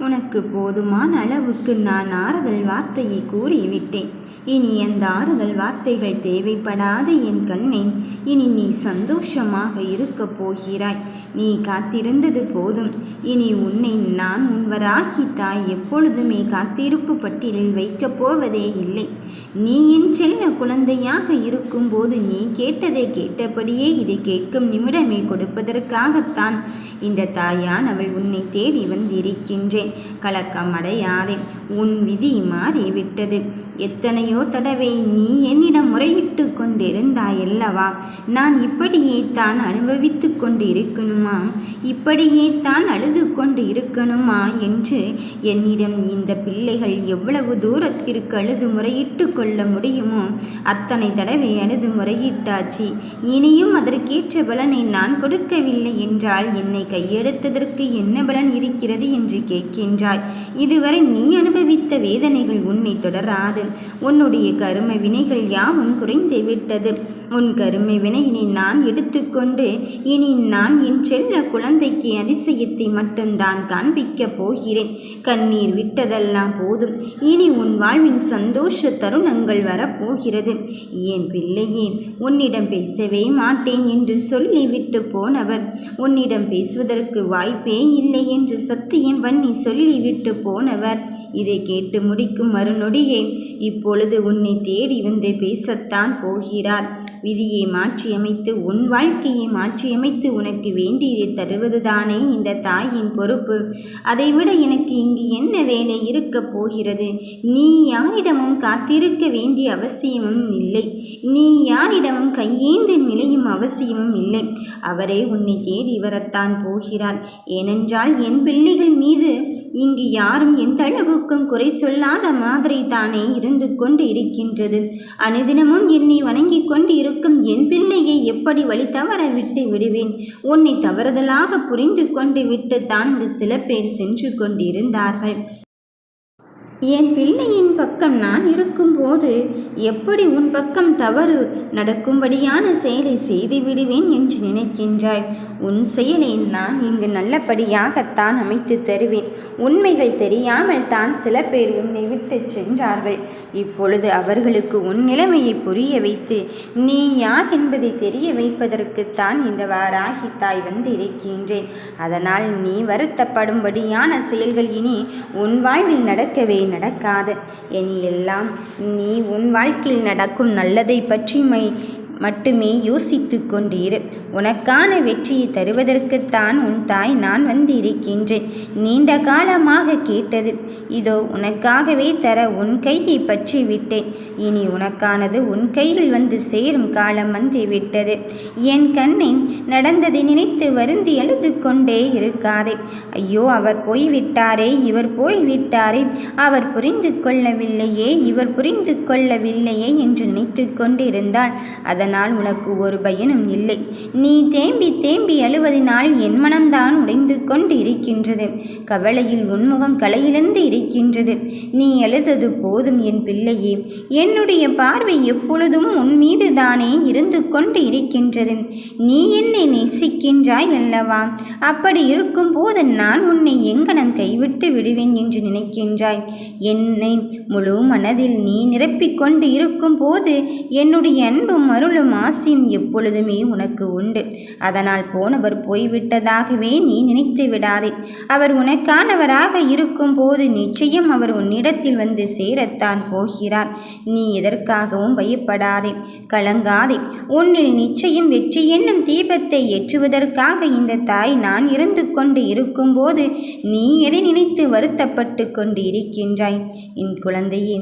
உனக்கு போதுமான அளவுக்கு நான் ஆறுதல் வார்த்தையை கூறிவிட்டேன். இனி அந்த ஆறுதல் வார்த்தைகள் தேவைப்படாத என் கண்ணே, இனி நீ சந்தோஷமாக இருக்கப் போகிறாய். நீ காத்திருந்தது போதும். இனி உன்னை நான் உன் வராகி தாய் எப்பொழுதுமே காத்திருப்பு பட்டியலில் வைக்கப் போவதே இல்லை. நீ என் செல்ல குழந்தையாக இருக்கும்போது நீ கேட்டதை கேட்டபடியே இதை கேட்கும் நிமிடமே கொடுப்பதற்காகத்தான் இந்த தாயானவள் உன்னை தேடி வந்திருக்கின்றேன். கலக்கம் அடையாதே, உன் விதி மாறிவிட்டது. எத்தனையோ தடவை நீ என்னிடம் முறையிட்டு கொண்டிருந்தாயல்லவா? நான் இப்படியே தான் அனுபவித்து கொண்டு இருக்கணுமா, இப்படியே தான் அழுது கொண்டு இருக்கணுமா என்று என்னிடம் இந்த பிள்ளைகள் எவ்வளவு தூரத்திற்கு அழுது முறையிட்டு கொள்ள முடியுமோ அத்தனை தடவை அழுது முறையிட்டாச்சு. இனியும் அதற்கேற்ற பலனை நான் கொடுக்கவில்லை என்றால் என்னை கையெடுத்ததற்கு என்ன பலன் இருக்கிறது என்று கேட்கின்றாய். இதுவரை நீ அனுபவித்த வேதனைகள் உன்னை தொடராது. உன்னுடைய கரும வினைகள் யாவும் குறைந்து விட்டது. உன் கரும வினையினை நான் எடுத்துக்கொண்டு இனி நான் என் செல்ல குழந்தைக்கு அதிசயத்தை மட்டும்தான் காண்பிக்கப் போகிறேன். கண்ணீர் விட்டதெல்லாம் போதும். இனி உன் வாழ்வின் சந்தோஷ தருணங்கள் வரப்போகிறது. என் பிள்ளையே, உன்னிடம் பேசவே மாட்டேன் என்று சொல்லிவிட்டு போனவர் உன்னிடம் பேசுவதற்கு வாய்ப்பே இல்லை என்று சத்தியம் பண்ணி சொல்லிவிட்டு போனவர் இதை கேட்டு முடிக்கும் மறுநொடியே இப்பொழுது உன்னை தேடி வந்து பேசத்தான் போகிறார். விதியை மாற்றியமைத்து உன் வாழ்க்கையை மாற்றியமைத்து உனக்கு வேண்டியதை தருவதுதானே இந்த தாயின் பொறுப்பு. அதைவிட எனக்கு இங்கு என்ன வேலை இருக்கப் போகிறது? நீ யாரிடமும் காத்திருக்க வேண்டிய அவசியமும் இல்லை. நீ யாரிடமும் கையேந்து நிலையும் அவசியமும் இல்லை. அவரே உன்னை தேடி வரத்தான் போகிறார். ஏனென்றால் என் பிள்ளைகள் மீது இங்கு யாரும் எந்த அளவுக்கும் குறை சொல்லாத மாதிரி தானே இருந்து கொண்டு இருக்கின்றது. அனுதினமும் என்னை வணங்கி கொண்டு இருக்கும் என் பிள்ளையை எப்படி வழி தவற விட்டு விடுவேன்? உன்னை தவறுதலாக புரிந்து கொண்டு விட்டு தான் சில பேர் சென்று கொண்டிருந்தார்கள். என் பிள்ளையின் பக்கம் நான் இருக்கும்போது எப்படி உன் பக்கம் தவறு நடக்கும்படியான செயலை செய்து விடுவேன் என்று நினைக்கின்றாய்? உன் செயலை நான் இங்கு நல்லபடியாகத்தான் அமைத்து தருவேன். உண்மைகள் தெரியாமல் தான் சில பேர் உன்னை விட்டு சென்றார்கள். இப்பொழுது அவர்களுக்கு உன் நிலைமையை புரிய வைத்து நீ யார் என்பதை தெரிய வைப்பதற்குத்தான் இந்த வாராகி தாய் வந்து இருக்கின்றேன். அதனால் நீ வருத்தப்படும்படியான செயல்கள் இனி உன் வாழ்வில் நடக்கவே நடக்காது. இனி எல்லாம் நீ உன் வாழ்க்கையில் நடக்கும் நல்லதை பற்றி மட்டுமே யோசித்து கொண்டிரு. உனக்கான வெற்றியை தருவதற்குத்தான் உன் தாய் நான் வந்து இருக்கின்றேன். நீண்ட காலமாக கேட்டது இதோ உனக்காகவே தர உன் கையை பற்றி விட்டேன். இனி உனக்கானது உன் கையில் வந்து சேரும் காலம் வந்து விட்டது. என் கண்ணின் நடந்ததை நினைத்து வருந்தி அழுது கொண்டே இருக்காதே. ஐயோ, அவர் போய்விட்டாரே, இவர் போய்விட்டாரே, அவர் புரிந்து கொள்ளவில்லையே, இவர் புரிந்து கொள்ளவில்லையே என்று நினைத்து கொண்டிருந்தால் அதனால் உனக்கு ஒரு பயனும் இல்லை. நீ தேம்பி தேம்பி அழுவதினால் என் மனம்தான் உடைந்து கொண்டு இருக்கின்றது. கவலையில் உன்முகம் கலையிழந்து இருக்கின்றது. நீ அழுதது போதும் என் பிள்ளையே. என்னுடைய பார்வை எப்பொழுதும் உன் மீது தானே இருந்து கொண்டு இருக்கின்றது. நீ என்னை நேசிக்கின்றாய் அல்லவா? அப்படி இருக்கும் போது நான் உன்னை எங்கனம் கைவிட்டு விடுவேன் என்று நினைக்கின்றாய்? என்னை முழு மனதில் நீ நிரப்பிக்கொண்டு இருக்கும் போது என்னுடைய அன்பும் அருளும் ஆசியும் எப்பொழுதுமே உனக்கு உண்டு. அதனால் போனவர் போய்விட்டதாகவே நீ நினைத்து விடாதே. அவர் உனக்கானவராக இருக்கும் போது நிச்சயம் அவர் உன்னிடத்தில் வந்து சேரத்தான் போகிறார். நீ எதற்காகவும் பயப்படாதே, கலங்காதே. உன்னில் நிச்சயம் வெற்றி என்னும் தீபத்தை ஏற்றுவதற்காக இந்த தாய் நான் இருந்து கொண்டு இருக்கும் போது நீ எதை நினைத்து வருத்தப்பட்டு கொண்டு இருக்கின்றாய்? என் குழந்தையே,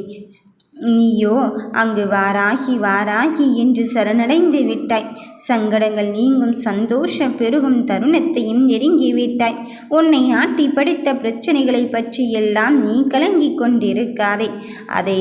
நீயோ அங்கு வாராகி வாராகி என்று சரணடைந்து விட்டாய். சங்கடங்கள் நீங்கும் சந்தோஷம் பெருகும் தருணத்தையும் நெருங்கிவிட்டாய். உன்னை ஆட்டி படித்த பிரச்சனைகளை பற்றி எல்லாம் நீ கலங்கி கொண்டிருக்காதே. அதை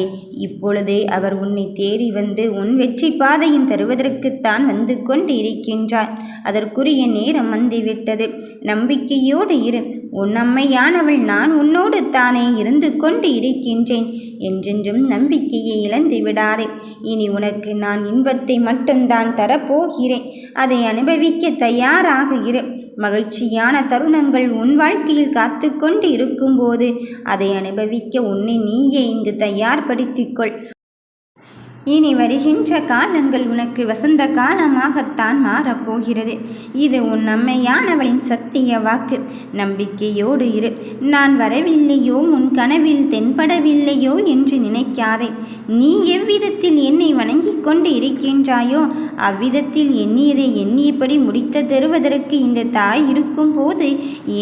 இப்பொழுதே அவர் உன்னை தேடி வந்து உன் வெற்றி பாதையும் தருவதற்குத்தான் வந்து கொண்டு இருக்கின்றார். அதற்குரிய நேரம் வந்துவிட்டது. நம்பிக்கையோடு இரு. உன் அம்மையானவள் நான் உன்னோடு தானே இருந்து கொண்டு இருக்கின்றேன். என்றென்றும் நம்பிக்கை நம்பிக்கையை இழந்து விடாதே. இனி உனக்கு நான் இன்பத்தை மட்டும்தான் தரப்போகிறேன். அதை அனுபவிக்க தயாராக இரு. மகிழ்ச்சியான தருணங்கள் உன் வாழ்க்கையில் காத்து கொண்டு இருக்கும்போது அதை அனுபவிக்க உன்னை நீயே இங்கு தயார்படுத்திக்கொள். இனி வருகின்ற காலங்கள் உனக்கு வசந்த காலமாகத்தான் மாறப்போகிறது. இது உன் அம்மையானவளின் சத்திய வாக்கு. நம்பிக்கையோடு இரு. நான் வரவில்லையோ, உன் கனவில் தென்படவில்லையோ என்று நினைக்காதே. நீ எவ்விதத்தில் என்னை வணங்கிக் கொண்டு இருக்கின்றாயோ அவ்விதத்தில் எண்ணியதை எண்ணியபடி முடித்து தருவதற்கு இந்த தாய் இருக்கும் போது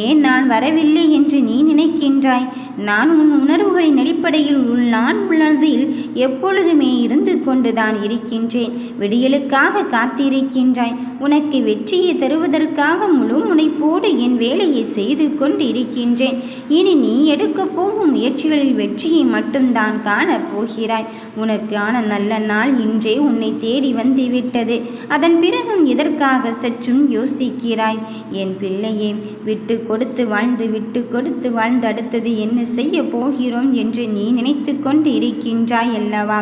ஏன் நான் வரவில்லை என்று நீ நினைக்கின்றாய்? நான் உன் உணர்வுகளின் அடிப்படையில் நான் உள்ளதில் எப்பொழுதுமே இருந்து கொண்டுதான் இருக்கின்றேன். விடியலுக்காக காத்திருக்கின்றாய். உனக்கு வெற்றியை தருவதற்காக முழு முனைப்போடு என் வேலையை செய்து கொண்டு இருக்கின்றேன். இனி நீ எடுக்கப் போகும் முயற்சிகளில் வெற்றியை மட்டும்தான் காணப் போகிறாய். உனக்கான நல்ல நாள் இன்றே உன்னை தேடி வந்துவிட்டது. அதன் பிறகும் எதற்காக சற்றும் யோசிக்கிறாய்? என் பிள்ளையே, விட்டு கொடுத்து வாழ்ந்து அடுத்தது என்ன செய்ய போகிறோம் என்று நீ நினைத்து கொண்டு இருக்கின்றாய் அல்லவா?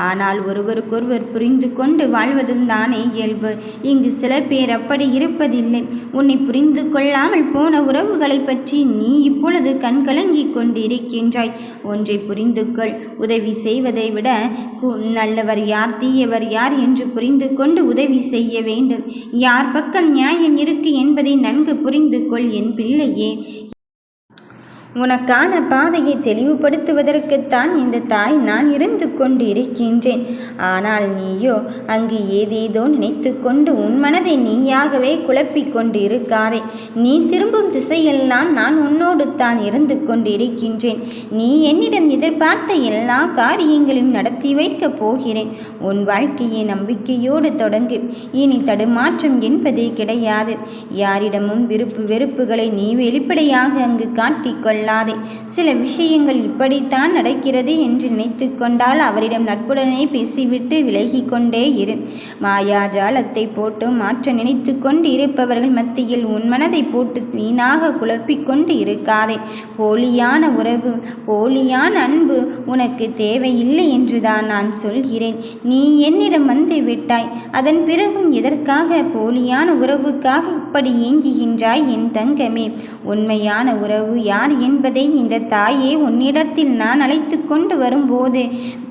ஆனால் ஒருவருக்கொருவர் புரிந்து கொண்டு வாழ்வதும் தானே இயல்பு. இங்கு சில பேர் அப்படி இருப்பதில்லை. உன்னை புரிந்து கொள்ளாமல் போன உறவுகளை பற்றி நீ இப்பொழுது கண்கலங்கி கொண்டு இருக்கின்றாய். ஒன்றை புரிந்து கொள். உதவி செய்வதை விட நல்லவர் யார் தீயவர் யார் என்று புரிந்து கொண்டு உதவி செய்ய வேண்டும். யார் பக்கம் நியாயம் இருக்கு என்பதை நன்கு புரிந்து கொள் என் பிள்ளையே. உனக்கான பாதையை தெளிவுபடுத்துவதற்குத்தான் இந்த தாய் நான் இருந்து கொண்டு இருக்கின்றேன். ஆனால் நீயோ அங்கு ஏதேதோ நினைத்து கொண்டு உன் மனதை நீயாகவே குழப்பிக் கொண்டு இருக்காதே. நீ திரும்பும் திசையெல்லாம் நான் உன்னோடு தான் இருந்து கொண்டு இருக்கின்றேன். நீ என்னிடம் எதிர்பார்த்த எல்லா காரியங்களையும் நடத்தி வைக்கப் போகிறேன். உன் வாழ்க்கையை நம்பிக்கையோடு தொடங்கு. இனி தடுமாற்றம் என்பதே கிடையாது. யாரிடமும் விருப்பு வெறுப்புகளை நீ வெளிப்படையாக அங்கு காட்டிக்கொள்ள. சில விஷயங்கள் இப்படித்தான் நடக்கிறது என்று நினைத்து கொண்டால் அவரிடம் நட்புடனே பேசிவிட்டு விலகி கொண்டே இரு. மாயாஜாலத்தை போட்டு மாற்ற நினைத்து கொண்டு இருப்பவர்கள் மத்தியில் உன் மனதை போட்டு வீணாக குழப்பிக்கொண்டு இருக்காதே. போலியான உறவு, போலியான அன்பு உனக்கு தேவையில்லை என்றுதான் நான் சொல்கிறேன். நீ என்னிடம் வந்து விட்டாய். அதன் பிறகும் எதற்காக போலியான உறவுக்காக இப்படி ஏங்குகின்றாய் என் தங்கமே? உண்மையான உறவு யார் என்பதை இந்த தாயே உன்னிடத்தில் நான் அழைத்து கொண்டு வரும்போது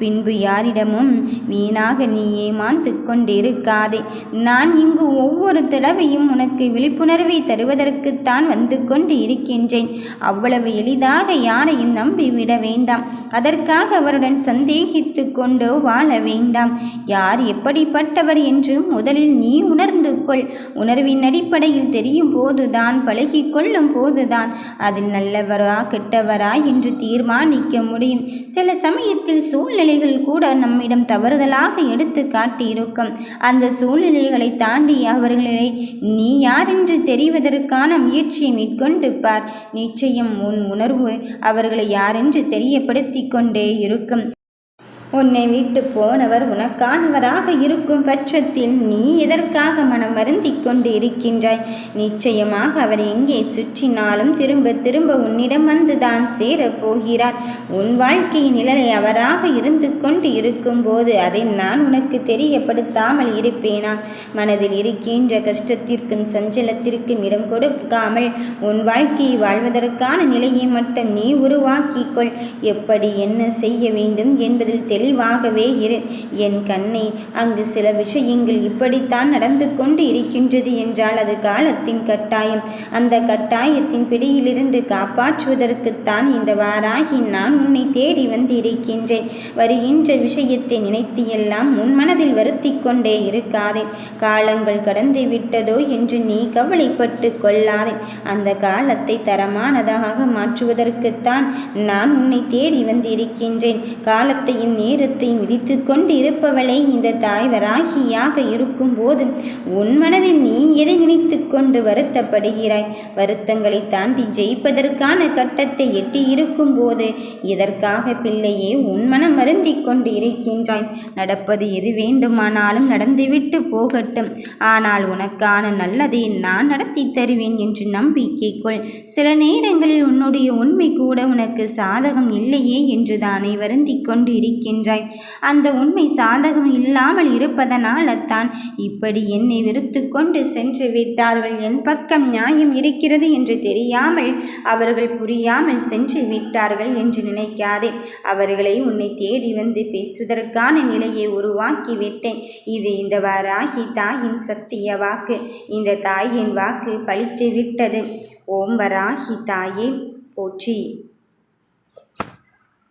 பின்பு யாரிடமும் வீணாக நீ ஏமாந்து கொண்டிருக்காதே. நான் இங்கு ஒவ்வொரு தடவையும் உனக்கு விழிப்புணர்வை தருவதற்குத்தான் வந்து கொண்டு இருக்கின்றேன். அவ்வளவு எளிதாக யாரையும் நம்பிவிட வேண்டாம். அதற்காக அவருடன் சந்தேகித்து கொண்டோ வாழ வேண்டாம். யார் எப்படிப்பட்டவர் என்று முதலில் நீ உணர்ந்து கொள். உணர்வின் அடிப்படையில் தெரியும் போதுதான், பழகி கொள்ளும் போதுதான் அதில் நல்லவரா கெட்டவரா என்று தீர்மானிக்க முடியும். சில சமயத்தில் சூழ்நிலைகள் கூட நம்மிடம் தவறுதலாக எடுத்து காட்டியிருக்கும். அந்த சூழ்நிலைகளை தாண்டி அவர்களை நீ யார் என்று தெரிவதற்கான முயற்சியை மேற்கொண்டு பார். நிச்சயம் உன் உணர்வு அவர்களை யாரென்று தெரியப்படுத்தி கொண்டே இருக்கும். உன்னை விட்டு போனவர் உனக்கானவராக இருக்கும் பட்சத்தில் நீ எதற்காக மனம் வருந்தி கொண்டு இருக்கின்றாய்? நிச்சயமாக அவர் எங்கே சுற்றினாலும் திரும்ப திரும்ப உன்னிடம் வந்துதான் சேரப்போகிறார். உன் வாழ்க்கையின் நிழலை அவராக இருந்து கொண்டு இருக்கும்போது அதை நான் உனக்கு தெரியப்படுத்தாமல் இருப்பேனா? மனதில் இருக்கின்ற கஷ்டத்திற்கும் சஞ்சலத்திற்கும் இடம் கொடுக்காமல் உன் வாழ்க்கையை வாழ்வதற்கான நிலையை மட்டும் நீ உருவாக்கிக்கொள். எப்படி என்ன செய்ய வேண்டும் என்பதில் தெளிவாகவே இரு என் கண்ணே. அங்கு சில விஷயங்கள் இப்படித்தான் நடந்து கொண்டு இருக்கின்றது என்றால் அது காலத்தின் கட்டாயம். அந்த கட்டாயத்தின் பிடியிலிருந்து காப்பாற்றுவதற்குத்தான் இந்த வாராகி நான் உன்னை தேடி வந்து இருக்கின்றேன். வருகின்ற விஷயத்தை நினைத்து எல்லாம் உன் மனதில் வருத்தி கொண்டே இருக்காதே. காலங்கள் கடந்து விட்டதோ என்று நீ கவலைப்பட்டு கொள்ளாதே. அந்த காலத்தை தரமானதாக மாற்றுவதற்குத்தான் நான் உன்னை தேடி வந்து இருக்கின்றேன். காலத்தையும் நேரத்தையும் விதித்து கொண்டு இருப்பவளை இந்த தாய் வராகியாக இருக்கும் போது உன் மனதில் நீ எதை நினைத்து கொண்டு வருத்தப்படுகிறாய்? வருத்தங்களை தாண்டி ஜெயிப்பதற்கான கட்டத்தை எட்டி இருக்கும் போது இதற்காக பிள்ளையே உன் மனம் வருந்தி கொண்டு இருக்கின்றாய். நடப்பது எது வேண்டுமானாலும் நடந்துவிட்டு போகட்டும். ஆனால் உனக்கான நல்லதை நான் நடத்தி தருவேன் என்று நம்பிக்கை கொள். சில நேரங்களில் உன்னுடைய உண்மை கூட உனக்கு சாதகம் இல்லையே என்று தானே வருந்தி கொண்டு இருக்கின்றாய். இருக்கின்றாய். அந்த உண்மை சாதகம் இல்லாமல் இருப்பதனால்தான் இப்படி என்னை வெறுத்து கொண்டு சென்று விட்டார்கள். என் பக்கம் நியாயம் இருக்கிறது என்று தெரியாமல் அவர்கள் புரியாமல் சென்று விட்டார்கள் என்று நினைக்காதே. அவர்களை உன்னை தேடி வந்து பேசுவதற்கான நிலையை உருவாக்கி விட்டேன். இது இந்த வராகி தாயின் சத்திய வாக்கு. இந்த தாயின் வாக்கு பலித்து விட்டது. ஓம் வராகி தாயே போற்றி.